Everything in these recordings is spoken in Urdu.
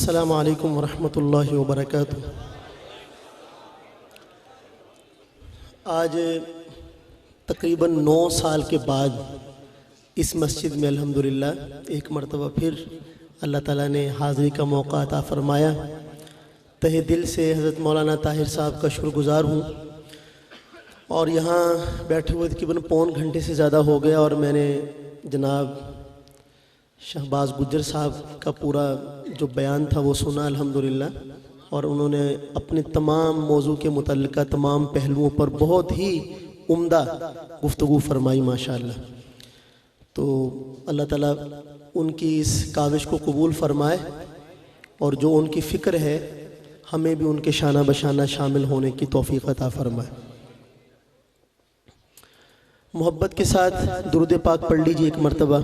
السلام علیکم ورحمۃ اللہ وبرکاتہ۔ آج تقریباً 9 سال کے بعد اس مسجد میں الحمدللہ ایک مرتبہ پھر اللہ تعالیٰ نے حاضری کا موقع عطا فرمایا۔ تہہ دل سے حضرت مولانا طاہر صاحب کا شکر گزار ہوں، اور یہاں بیٹھے ہوئے تقریباً پون گھنٹے سے زیادہ ہو گیا، اور میں نے جناب شہباز گجر صاحب کا پورا جو بیان تھا وہ سنا الحمدللہ، اور انہوں نے اپنے تمام موضوع کے متعلقہ تمام پہلوؤں پر بہت ہی عمدہ گفتگو فرمائی ماشاءاللہ۔ تو اللہ تعالیٰ ان کی اس کاوش کو قبول فرمائے، اور جو ان کی فکر ہے ہمیں بھی ان کے شانہ بشانہ شامل ہونے کی توفیق عطا فرمائے۔ محبت کے ساتھ درود پاک پڑھ لیجیے ایک مرتبہ۔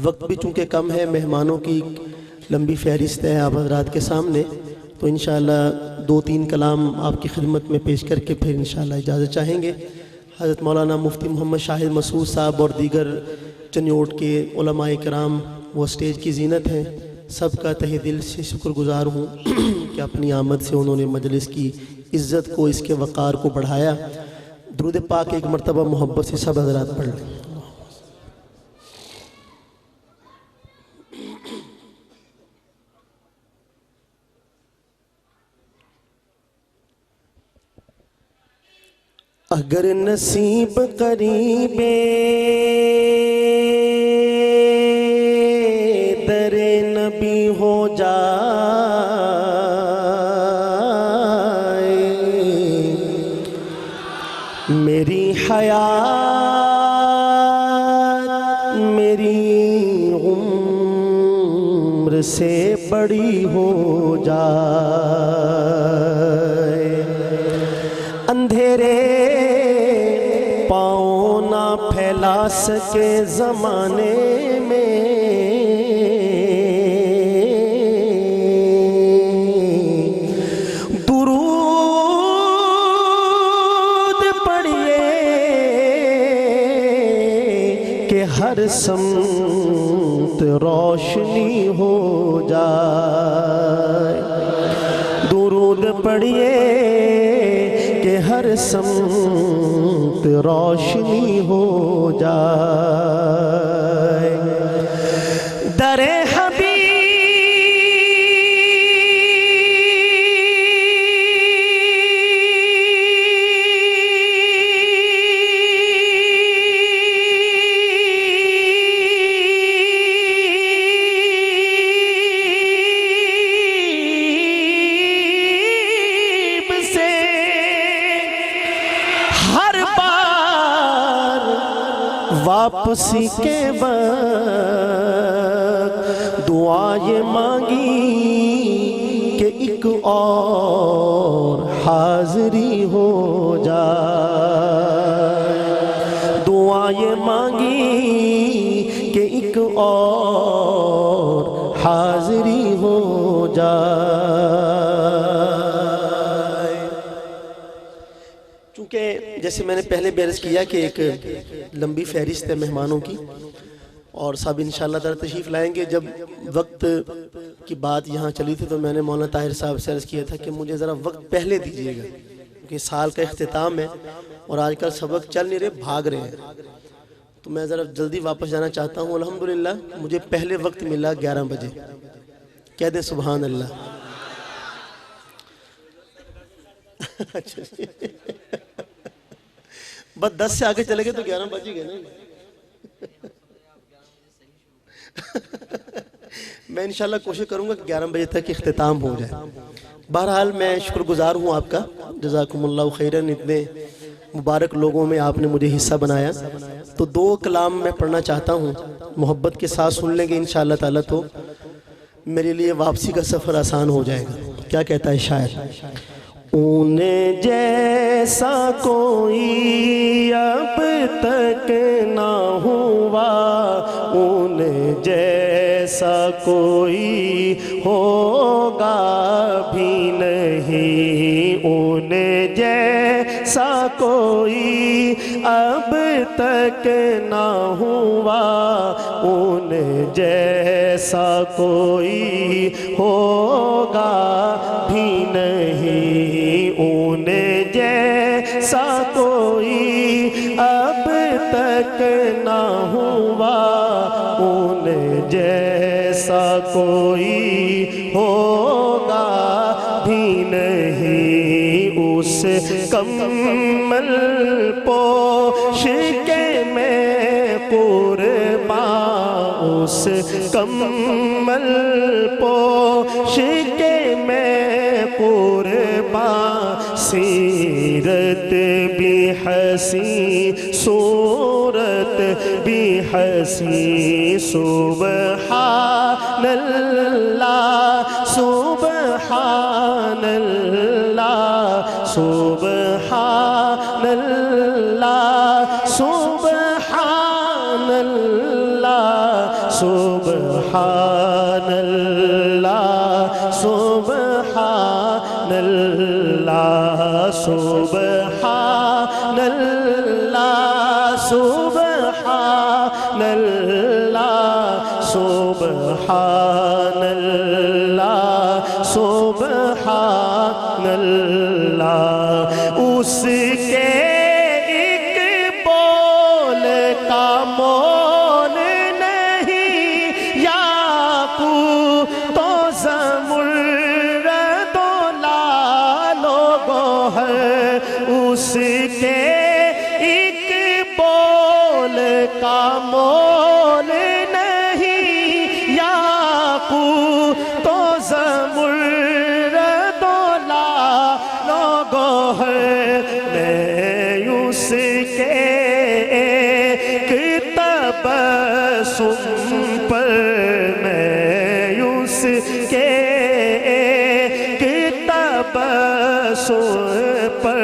وقت بھی چونکہ کم ہے، مہمانوں کی لمبی فہرست ہے آپ حضرات کے سامنے، تو انشاءاللہ 2-3 کلام آپ کی خدمت میں پیش کر کے پھر انشاءاللہ اجازت چاہیں گے۔ حضرت مولانا مفتی محمد شاہد مسعود صاحب اور دیگر چنیوٹ کے علماء کرام وہ اسٹیج کی زینت ہیں، سب کا تہہ دل سے شکر گزار ہوں کہ اپنی آمد سے انہوں نے مجلس کی عزت کو، اس کے وقار کو بڑھایا۔ درود پاک ایک مرتبہ محبت سے سب حضرات پڑھ لیں۔ اگر نصیب قریب در نبی ہو جائے، میری حیات میری عمر سے بڑی ہو جائے، اندھیرے پاؤں نہ پھیلا سکے زمانے میں، درود پڑھیے کہ ہر سمت روشنی ہو جائے، درود پڑھیے کہ ہر سمت روشنی ہو جائے، در حبیب سے ہر بار واپسی کے وقت دعا یہ مانگی کہ ایک اور حاضری ہو جائے، دعا یہ مانگی کہ ایک اور حاضری ہو جائے۔ چونکہ جیسے میں نے پہلے بیرز کیا کہ ایک لمبی فہرست ہے مہمانوں کی، اور سب انشاءاللہ تعالی تشریف لائیں گے۔ جب وقت کی بات یہاں چلی تھی تو میں نے مولانا طاہر صاحب سے عرض کیا تھا کہ مجھے ذرا وقت پہلے دیجیے گا، کیونکہ سال کا اختتام ہے اور آج کل سبق چل نہیں رہے، بھاگ رہے ہیں، تو میں ذرا جلدی واپس جانا چاہتا ہوں۔ الحمدللہ مجھے پہلے وقت ملا 11 بجے، کہہ دیں سبحان اللہ۔ بس 10 سے آگے چلے گئے تو 11 بج ہی گئے نا۔ میں انشاءاللہ کوشش کروں گا کہ 11 بجے تک اختتام ہو جائے۔ بہرحال میں شکر گزار ہوں آپ کا، جزاکم اللہ خیراً، اتنے مبارک لوگوں میں آپ نے مجھے حصہ بنایا۔ تو 2 کلام میں پڑھنا چاہتا ہوں، محبت کے ساتھ سن لیں گے انشاءاللہ تعالیٰ تو میرے لیے واپسی کا سفر آسان ہو جائے گا۔ کیا کہتا ہے شاعر؟ اون جیسا کوئی اب تک نہ ہوا، اون جیسا کوئی ہوگا بھی نہیں، اون جیسا کوئی اب تک نہ ہوا، اون جیسا جیسا کوئی ہوگا بھی نہیں، ان جیسا کوئی اب تک نہ ہوا، ان جیسا کوئی ہوگا بھی نہیں، اس کمل پوش کے میں قربان، اس کمل پوش کے میں قربان، سیرت بھی حسین صورت بھی حسین، سبحان اللہ سبحان اللہ سبحان اللہ سبحان اللہ سبحان اللہ سبحان اللہ سبحان اللہ سبحان اللہ سبحان اللہ سبحان اللہ، اس کے ایک بول کا مول نہیں، یاقوت و زمرد و لعل و گوہر، اس کے ایک بول کا مول نہیں، یاقوت و زمرد و لعل و گوہر، میں اس کے ایک تبسم پر، میں اس کے ایک تبسم پر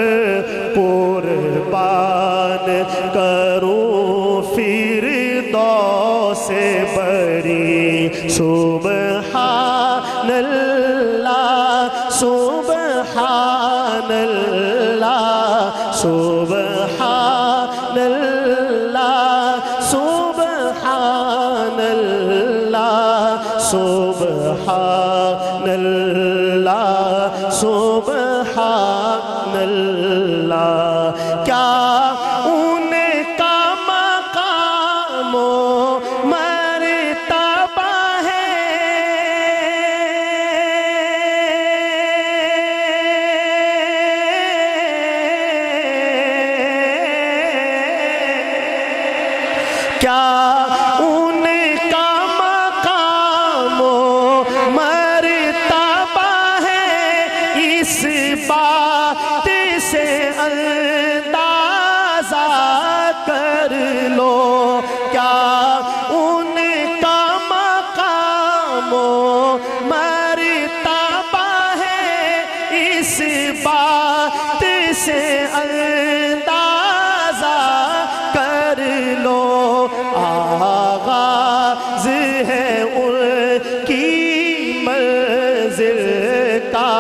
قربان کروں فردوس بری، سبحان اللہ سبحان اللہ سبحان اللہ سبحان اللہ سبحان اللہ سبحان اللہ، کیا ان کا مقام و مرتبہ ہے، کیا ان کا مقام و مرتبہ ہے، اس بات سے اندازہ کر لو، کیا ان کا مقام و مرتبہ ہے، اس بات سے اندازہ کر لو، آغاز ہے ان کی منزل کا،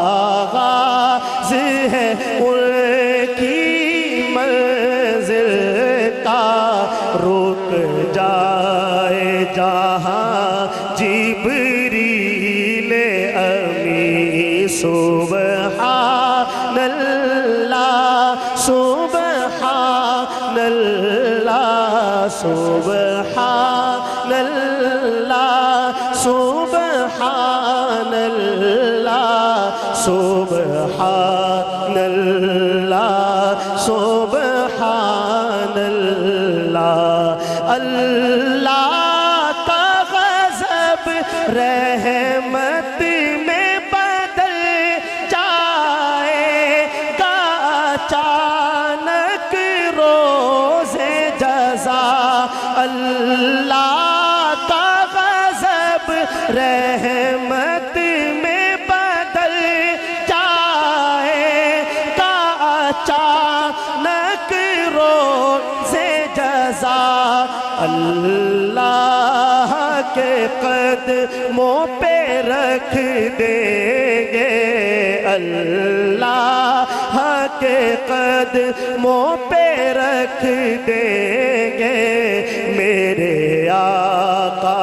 آغاز ہے ان کی منزل کا، رک جائے جہاں جبریل امی، سبحان اللہ سبحان اللہ سبحان اللہ سبحان اللہ سبحان اللہ سبحان اللہ، اللہ کا غضب رحمت میں بدل جائے گا، اچانک روز جزا، اللہ کا غضب رحمت میں بدل جائے گا، اچانک روز جزا، اللہ کے قدموں پہ رکھ دیں گے، اللہ کے قدموں پہ رکھ دیں گے، میرے آقا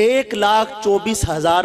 1,24,000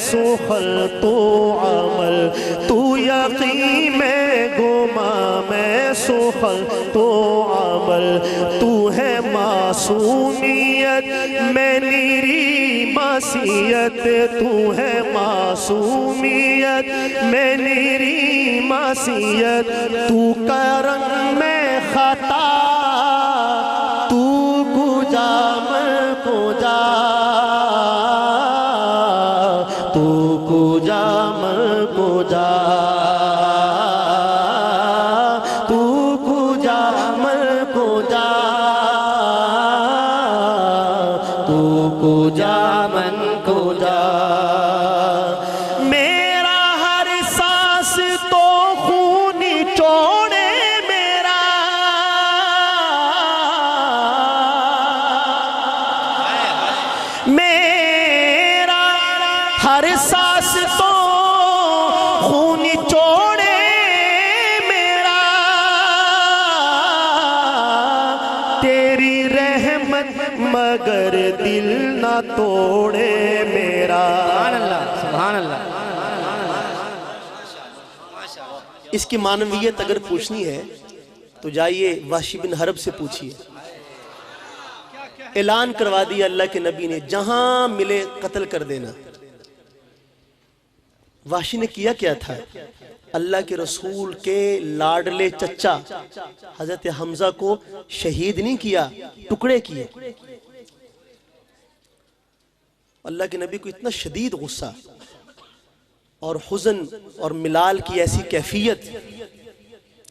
سخن تو عمل، تو یقین میں گما میں سخن تو عمل، تو ہے معصومیت میں نیری معصیت، تو ہے معصومیت میں نیری معصیت، تو کرم میں خطا، تو کجا میں کجا، تو کجا میں کجا، تو کجا میں کجا، تو کجا من کجا، میرا ہر سانس تو خون چوڑے میرا، میرا ہر سانس تو خون چوڑے میرا، تیری رحمت مگر دل نہ توڑے میرا۔ سبحان اللہ، سبحان اللہ۔ اس کی معنویت اگر پوچھنی ہے تو جائیے وحشی بن حرب سے پوچھئے۔ اعلان کروا دیا اللہ کے نبی نے، جہاں ملے قتل کر دینا۔ وحشی نے کیا کیا تھا؟ اللہ کے رسول کے لاڈلے چچا حضرت حمزہ کو شہید نہیں کیا، ٹکڑے کیے۔ اللہ کے نبی کو اتنا شدید غصہ اور حزن اور ملال کی ایسی کیفیت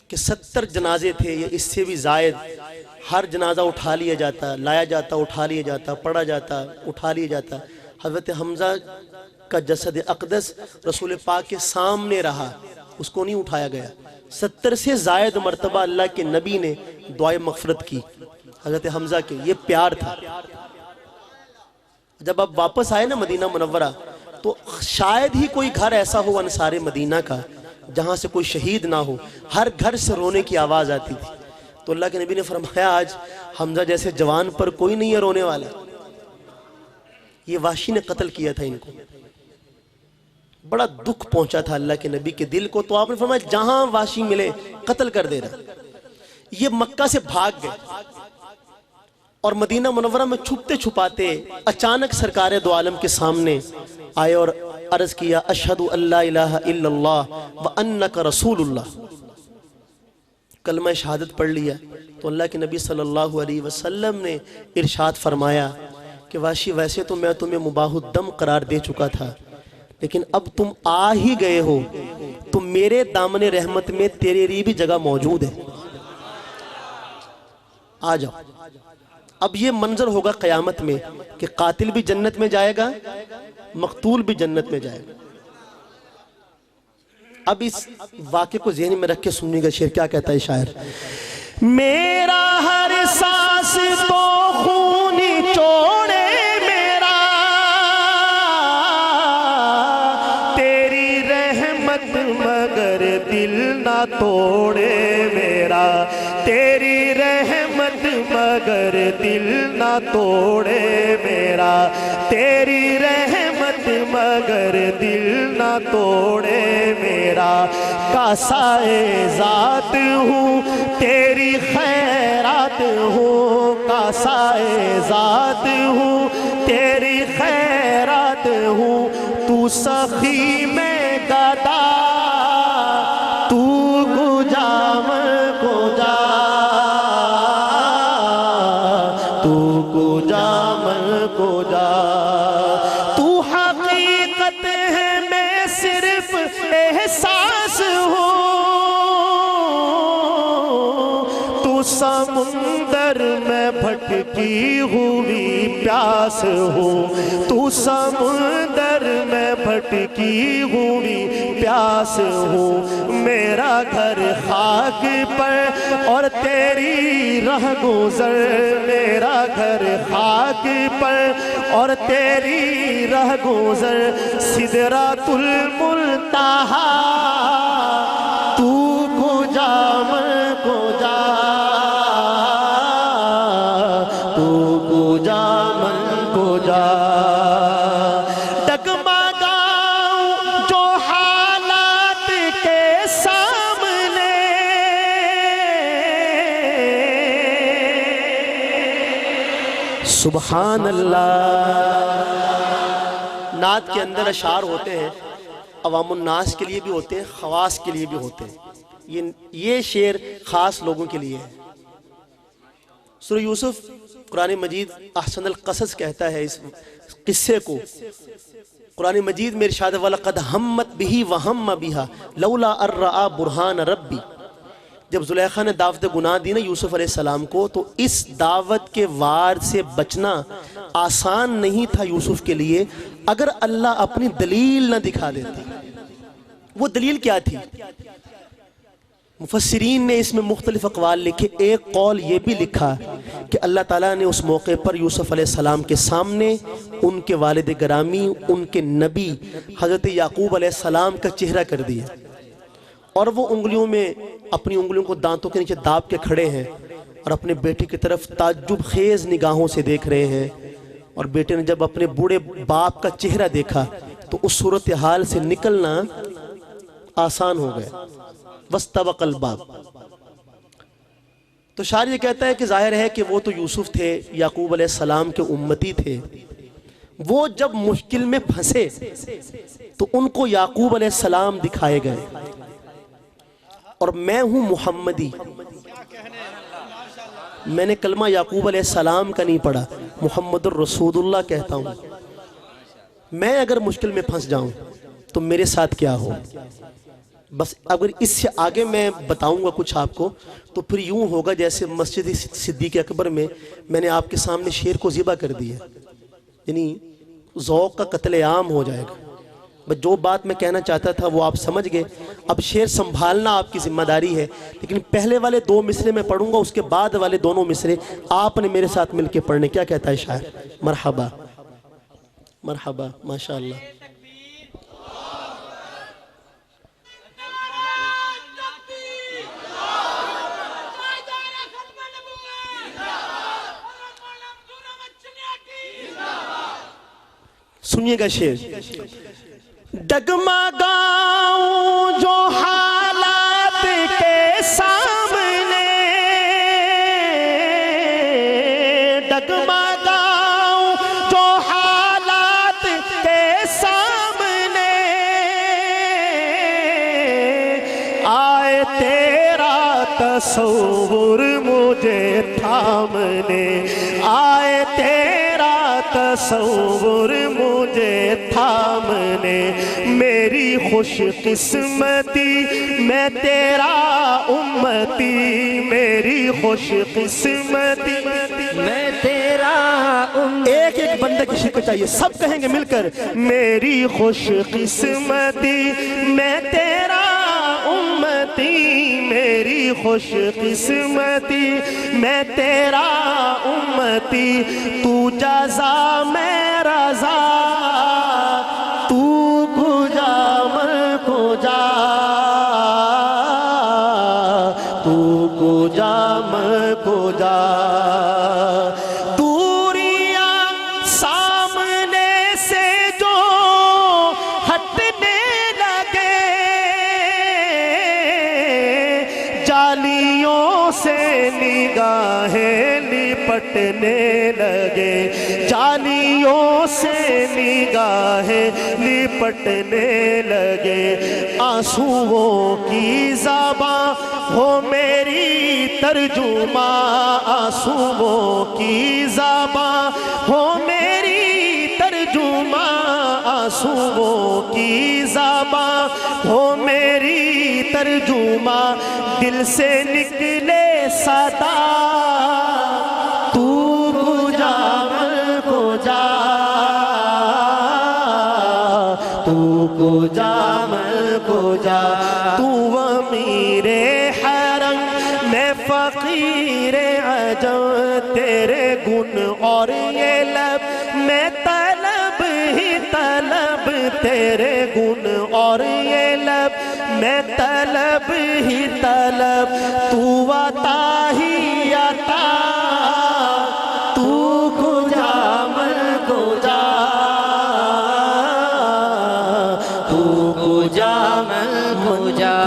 کہ 70 جنازے تھے یا اس سے بھی زائد، ہر جنازہ اٹھا لیا جاتا، لایا جاتا، اٹھا لیا جاتا، پڑھا جاتا، اٹھا لیا جاتا۔ حضرت حمزہ کا جسد اقدس رسول پاک کے سامنے رہا، اس کو نہیں اٹھایا گیا۔ 70 سے زائد مرتبہ اللہ کے نبی نے دعائے مغفرت کی حضرت حمزہ کے، یہ پیار تھا۔ جب آپ واپس آئے نا مدینہ منورہ تو شاید ہی کوئی گھر ایسا ہو انصار مدینہ کا جہاں سے کوئی شہید نہ ہو، ہر گھر سے رونے کی آواز آتی تھی۔ تو اللہ کے نبی نے فرمایا آج حمزہ جیسے جوان پر کوئی نہیں ہے رونے والا۔ یہ وحشی نے قتل کیا تھا ان کو، بڑا دکھ پہنچا تھا اللہ کے نبی کے دل کو، تو آپ نے فرمایا جہاں وحشی ملے قتل کر دینا۔ یہ مکہ سے بھاگ گئے اور مدینہ منورہ میں چھپتے چھپاتے اچانک سرکار دو عالم کے سامنے آئے اور عرض کیا اشہدو ان لا الہ الا اللہ وانک رسول اللہ، کلمہ شہادت پڑھ لیا۔ تو اللہ کے نبی صلی اللہ علیہ وسلم نے ارشاد فرمایا کہ وحشی ویسے تو میں تمہیں مباح الدم قرار دے چکا تھا، لیکن اب تم آ ہی گئے ہو تو میرے دامن رحمت میں تیرے لیے بھی جگہ موجود ہے، آ جاؤ۔ اب یہ منظر ہوگا قیامت میں کہ قاتل بھی جنت میں جائے گا، مقتول بھی جنت میں جائے گا۔ اب اس واقعے کو ذہن میں رکھ کے سننے کا شعر کیا کہتا ہے شاعر، میرا ہر سانس تو خون چوڑے میرا، تیری رحمت مگر دل نہ توڑے میرا، تیری رحمت مگر دل نہ توڑے میرا، تیری رحمت مگر دل نہ توڑے میرا، کاسائے ذات ہوں تیری خیرات ہوں، کاسائے ذات ہوں تیری خیرات ہوں، تو سخی میں گدا، تو کجا میں کجا، تو کجا میں کجا، تو حقیقت ہے میں صرف احساس ہوں، تو سمندر میں بھٹکی ہوئی پیاس ہوں، تو سمندر میں بھٹکی ہوئی پیاس ہوں، میرا گھر خاک پر اور تیری رہ گزر، میرا گھر خاک پر اور تیری رہ گزر، سدرۃ المنتہا، تو کجا میں کجا، تو کجا من کجا، ڈگمگا سبحان اللہ۔ نعت کے اندر اشعار ہوتے ہیں، عوام الناس کے لیے بھی ہوتے ہیں، خواص کے لیے بھی ہوتے ہیں۔ یہ شعر خاص لوگوں کے لیے ہے۔ سورہ یوسف قرآن مجید احسن القصص کہتا ہے اس قصے کو۔ قرآن مجید میں ارشاد وَلَقَدْ هَمَّتْ بِهِ وَهَمَّ بِهَا لَوْلَا أَن رَّأَىٰ بُرْهَانَ رَبِّي۔ جب زلیخا نے دعوت گناہ دی نا یوسف علیہ السلام کو، تو اس دعوت کے وار سے بچنا آسان نہیں تھا یوسف کے لیے اگر اللہ اپنی دلیل نہ دکھا دیتی۔ وہ دلیل کیا تھی؟ مفسرین نے اس میں مختلف اقوال لکھے۔ ایک قول یہ بھی لکھا کہ اللہ تعالیٰ نے اس موقع پر یوسف علیہ السلام کے سامنے ان کے والد گرامی، ان کے نبی حضرت یعقوب علیہ السلام کا چہرہ کر دیا، اور وہ انگلیوں میں اپنی انگلیوں کو دانتوں کے نیچے داب کے کھڑے ہیں اور اپنے بیٹے کی طرف تعجب خیز نگاہوں سے دیکھ رہے ہیں۔ اور بیٹے نے جب اپنے بوڑھے باپ کا چہرہ دیکھا تو اس صورتحال سے نکلنا آسان ہو گیا۔ وَاسْتَبَقَ الْبَابَ۔ تو شاعر یہ کہتا ہے کہ ظاہر ہے کہ وہ تو یوسف تھے، یعقوب علیہ السلام کے امتی تھے۔ وہ جب مشکل میں پھنسے تو ان کو یعقوب علیہ السلام دکھائے گئے، اور میں ہوں محمدی۔ میں نے کلمہ یعقوب علیہ السلام کا نہیں پڑھا، محمد الرسول اللہ کہتا ہوں۔ میں اگر مشکل میں پھنس جاؤں تو میرے ساتھ کیا ہو؟ بس اگر اس سے آگے میں بتاؤں گا کچھ آپ کو تو پھر یوں ہوگا جیسے مسجد صدیق اکبر میں میں نے آپ کے سامنے شیر کو ذبح کر دیا، یعنی ذوق کا قتل عام ہو جائے گا۔ بس جو بات میں کہنا چاہتا تھا وہ آپ سمجھ گئے۔ اب شعر سنبھالنا آپ کی ذمہ داری ہے، لیکن پہلے والے دو مصرے میں پڑھوں گا، اس کے بعد والے دونوں مصرے آپ نے میرے ساتھ مل کے پڑھنے۔ کیا کہتا ہے شاعر؟ مرحبا مرحبا، ماشاءاللہ۔ سنیے گا شعر۔ ڈگمگاؤں جو حالات کے سامنے، ڈگمگاؤں جو حالات کے سامنے، آئے تیرا تصور مجھے تھامنے، آئے تیرا تصور مجھے تھامنے، میری خوش قسمتی میں تیرا امتی، میری خوش قسمتی میں تیرا ایک ایک بندے کی شکل چاہیے، سب کہیں گے مل کر، میری خوش قسمتی میں تیرا امتی، میری خوش قسمتی میں تیرا امتی، تو جزا میں رضا، تو کجا میں کجا، تو کجا میں کجا، دوریاں سامنے سے جو ہٹنے لگے، جالیوں سے نگاہیں لپٹنے لگے، جالیوں سے نگاہیں لپٹنے لگے، آنسوؤں کی زباں ہو میری ترجمہ، آنسوؤں کی زباں ہو میری ترجمہ، آنسوؤں کی زباں ہو میری ترجمہ، دل سے نکلے صدا، تو کجا میں کجا، تو کجا میں کجا، تو امیر حرم میں فقیر عجم، تیرے گن اور یہ لب میں طلب ہی طلب، تیرے گن اور یہ لب میں طلب ہی طلب، تو عطا ہی عطا، تو کجا میں کجا، تو کجا میں کجا۔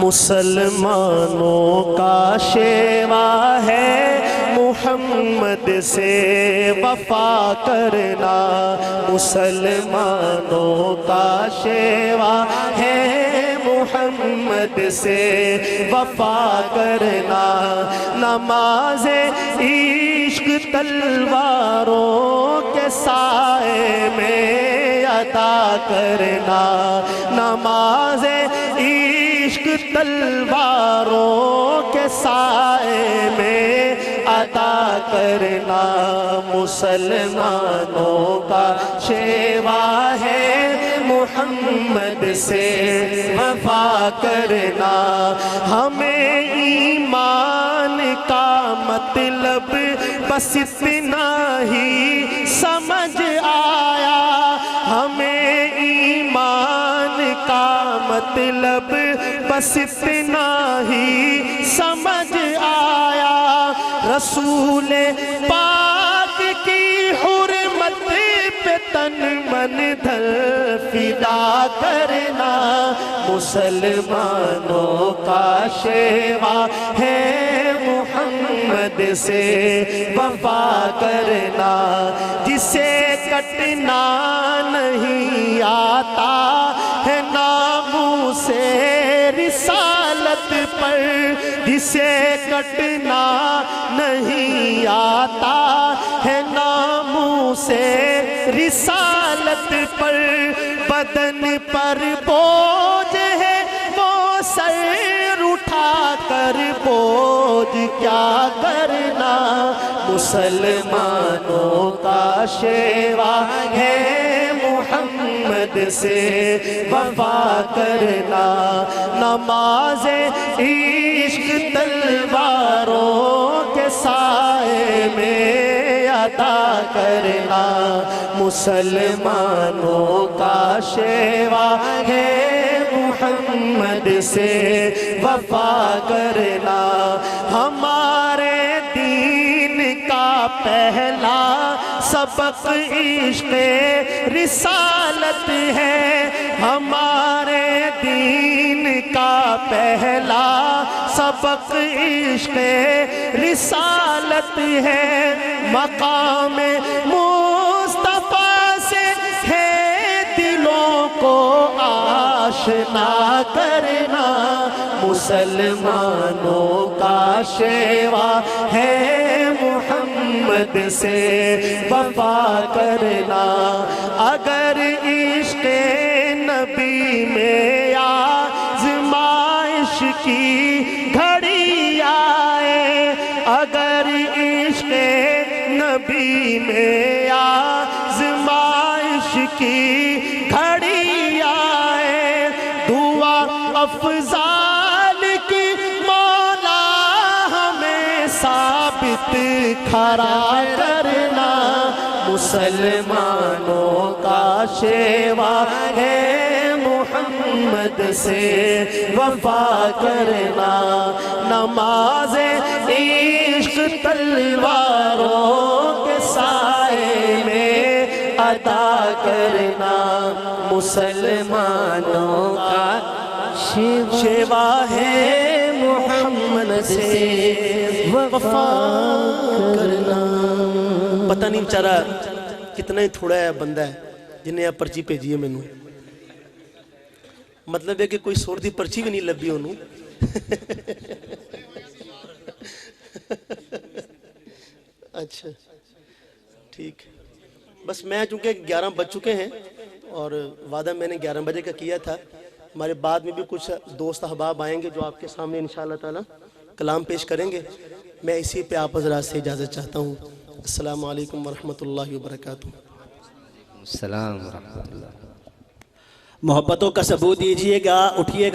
مسلمانوں کا شیوا ہے محمد محمد سے وفا کرنا مسلمانوں کا شیوا ہے محمد سے وفا کرنا نماز عشق تلواروں کے سائے میں ادا کرنا نماز عشق تلواروں کے سائے میں ادا کرنا مسلمانوں کا شیوا ہے محمد سے وفا کرنا ہمیں ایمان کا مطلب بس اتنا ہی سمجھ آیا ہمیں ایمان کا مطلب بس اتنا ہی سمجھ آیا رسول پاک کی حرمت پہ تن من دھن فدا کرنا مسلمانوں کا شیوا ہے محمد سے وفا کرنا جسے کٹنا نہیں آتا ہے ناموس رسالت پر جسے کٹنا نہیں آتا ہے ناموس رسالت پر بدن پر بوجھ ہے وہ سر اٹھا کر بوجھ کیا کرنا مسلمانوں کا شیوا ہے محمد سے وفا کرنا نماز عشق تلواروں کے سائے میں ادا کرنا مسلمانوں کا شیوا ہے محمد سے وفا کرنا ہمارے دین کا پہلا سبق عشق رسالت ہے ہمارے دین کا پہلا سبق عشق رسالت ہے مقام مصطفیٰ سے ہے دلوں کو آشنا کرنا مسلمانوں کا شیوا ہے محمد سے وفا کرنا اگر عشق نبی میں آزمائش کی گھڑی آئے اگر عشق نبی میں آزمائش کی گھڑی آئے دعا افضال کی مولا ہمیں ثابت کھڑا کرنا مسلمانوں کا شیوا ہے محمد سے وفا کرنا نماز عشق تلواروں کے سائے میں ادا کرنا مسلمانوں کا شیوا ہے محمد سے وفا کرنا پتہ نہیں بیچارہ کتنا ہی تھوڑا ہے بندہ ہے جنہیں آپ پرچی بھیجی ہے مینوں مطلب ہے کہ کوئی سور دی پرچی بھی نہیں لبھی انہوں اچھا ٹھیک بس میں چونکہ 11 بج چکے ہیں اور وعدہ میں نے 11 بجے کا کیا تھا ہمارے بعد میں بھی کچھ دوست احباب آئیں گے جو آپ کے سامنے انشاءاللہ تعالی کلام پیش کریں گے میں اسی پہ آپ حضرات سے اجازت چاہتا ہوں السلام علیکم ورحمۃ اللہ وبرکاتہ السلام ورحمۃ اللہ محبتوں کا ثبوت دیجئے گا اٹھیے